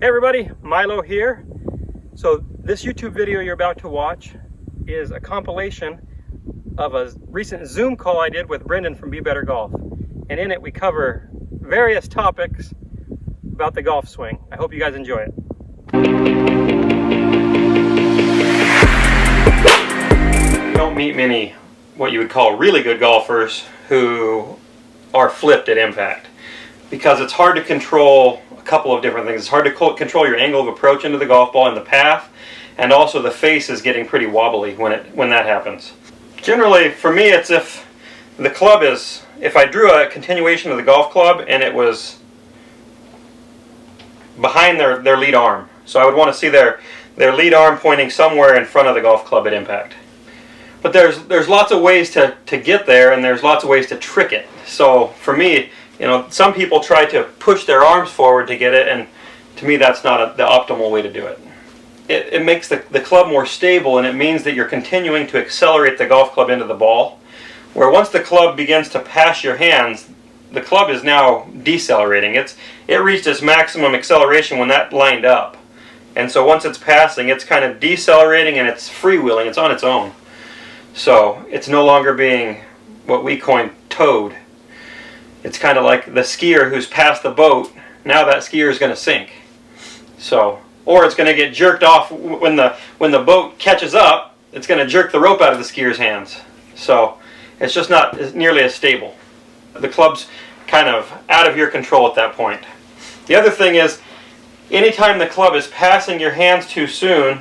Hey everybody, Milo here. So this YouTube video you're about to watch is a compilation of a recent Zoom call I did with Brendon from BeBetterGolf. And in it we cover various topics about the golf swing. I hope you guys enjoy it. You don't meet many what you would call really good golfers who are flipped at impact, because it's hard to control a couple of different things. It's hard to control your angle of approach into the golf ball and the path, and also the face is getting pretty wobbly when that happens. Generally, for me, it's if the club is, if I drew a continuation of the golf club and it was behind their lead arm. So I would want to see their lead arm pointing somewhere in front of the golf club at impact. But there's lots of ways to get there, and there's lots of ways to trick it. So for me, you know, some people try to push their arms forward to get it, and to me that's not the optimal way to do it. It makes the club more stable, and it means that you're continuing to accelerate the golf club into the ball, where once the club begins to pass your hands, the club is now decelerating. It reached its maximum acceleration when that lined up. And so once it's passing, it's kind of decelerating and it's freewheeling, it's on its own. So it's no longer being what we coined towed. It's kind of like the skier who's passed the boat. Now that skier is going to sink. So, or it's going to get jerked off when the boat catches up. It's going to jerk the rope out of the skier's hands. So it's just not nearly as stable. The club's kind of out of your control at that point. The other thing is, anytime the club is passing your hands too soon,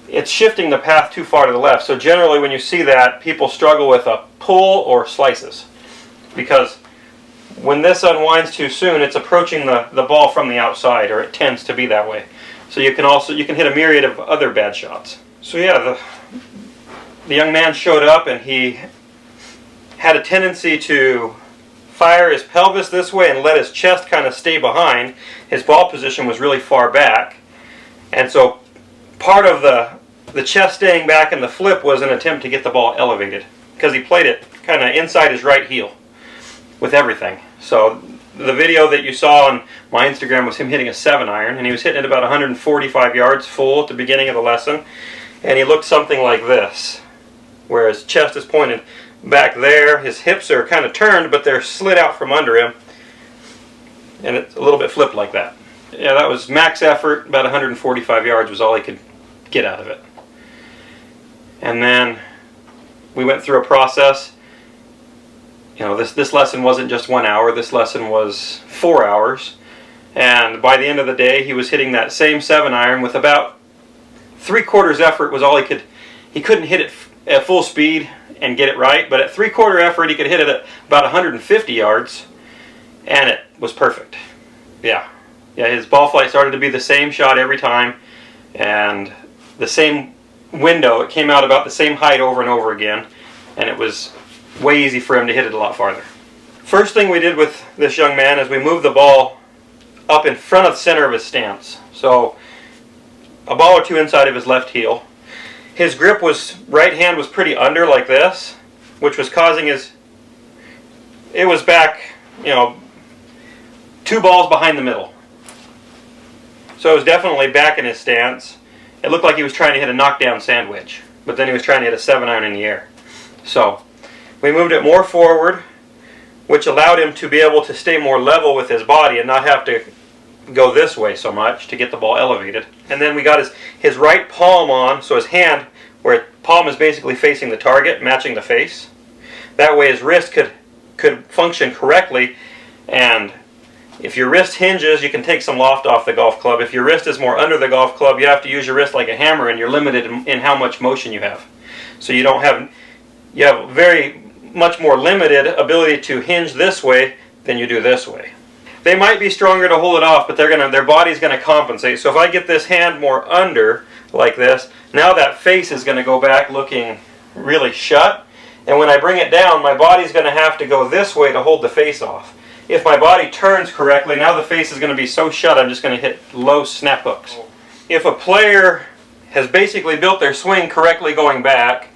it's shifting the path too far to the left. So generally when you see that, people struggle with a pull or slices, because when this unwinds too soon, it's approaching the ball from the outside, or it tends to be that way. So you can hit a myriad of other bad shots. So yeah, the young man showed up and he had a tendency to fire his pelvis this way and let his chest kind of stay behind. His ball position was really far back, and so part of the chest staying back and the flip was an attempt to get the ball elevated, because he played it kind of inside his right heel with everything. So the video that you saw on my Instagram was him hitting a 7-iron, and he was hitting it about 145 yards full at the beginning of the lesson, and he looked something like this, where his chest is pointed back there, his hips are kind of turned, but they're slid out from under him, and it's a little bit flipped like that. Yeah, that was max effort. About 145 yards was all he could get out of it. And then we went through a process. You know, this lesson wasn't just 1 hour. This lesson was 4 hours. And by the end of the day, he was hitting that same 7-iron with about 3/4 effort was all he could. He couldn't hit it at full speed and get it right, but at 3/4 effort, he could hit it at about 150 yards, and it was perfect. Yeah, his ball flight started to be the same shot every time, and the same window. It came out about the same height over and over again, and it was way easy for him to hit it a lot farther. First thing we did with this young man is we moved the ball up in front of the center of his stance. So a ball or two inside of his left heel. His grip was, right hand was pretty under like this, which was causing it was back, you know, 2 balls behind the middle. So it was definitely back in his stance. It looked like he was trying to hit a knockdown sandwich, but then he was trying to hit a 7-iron in the air. So we moved it more forward, which allowed him to be able to stay more level with his body and not have to go this way so much to get the ball elevated. And then we got his right palm on, so his hand, where palm is basically facing the target, matching the face. That way his wrist could function correctly, and if your wrist hinges, you can take some loft off the golf club. If your wrist is more under the golf club, you have to use your wrist like a hammer, and you're limited in how much motion you have. So you have very much more limited ability to hinge this way than you do this way. They might be stronger to hold it off, but their body's going to compensate. So if I get this hand more under like this, now that face is going to go back looking really shut, and when I bring it down, my body's going to have to go this way to hold the face off. If my body turns correctly, now the face is going to be so shut, I'm just going to hit low snap hooks. If a player has basically built their swing correctly going back,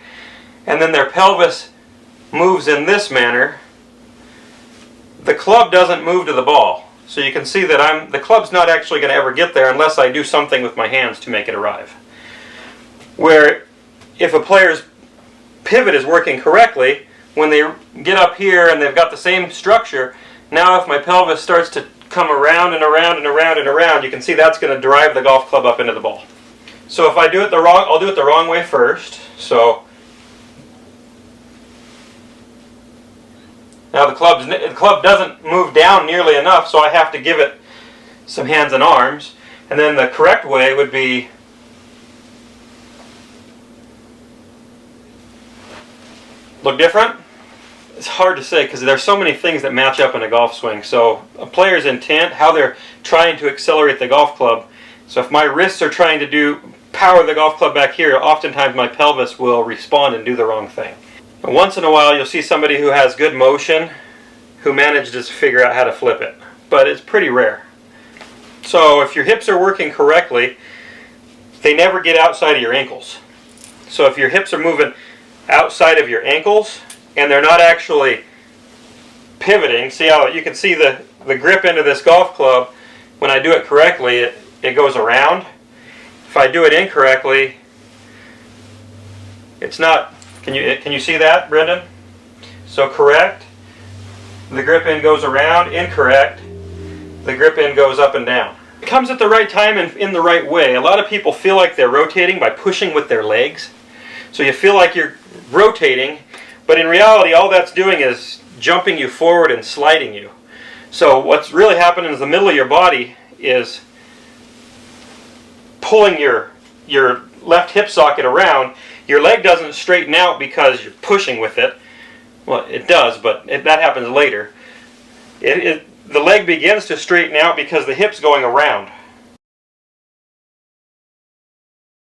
and then their pelvis moves in this manner, the club doesn't move to the ball. So you can see that the club's not actually going to ever get there unless I do something with my hands to make it arrive. Where if a player's pivot is working correctly, when they get up here and they've got the same structure, now if my pelvis starts to come around and around and around and around, you can see that's going to drive the golf club up into the ball. So if I do it I'll do it the wrong way first. So now the club doesn't move down nearly enough, so I have to give it some hands and arms. And then the correct way would be look different? It's hard to say because there's so many things that match up in a golf swing. So a player's intent, how they're trying to accelerate the golf club. So if my wrists are trying to power the golf club back here, oftentimes my pelvis will respond and do the wrong thing. And once in a while you'll see somebody who has good motion who manages to figure out how to flip it. But it's pretty rare. So if your hips are working correctly, they never get outside of your ankles. So if your hips are moving outside of your ankles and they're not actually pivoting, see how you can see the grip into this golf club. When I do it correctly, it goes around. If I do it incorrectly, it's not. Can you see that, Brendon? So correct, the grip in goes around. Incorrect, the grip in goes up and down. It comes at the right time and in the right way. A lot of people feel like they're rotating by pushing with their legs. So you feel like you're rotating, but in reality all that's doing is jumping you forward and sliding you. So what's really happening is the middle of your body is pulling your left hip socket around. Your leg doesn't straighten out because you're pushing with it. Well, it does, but that happens later. The leg begins to straighten out because the hip's going around.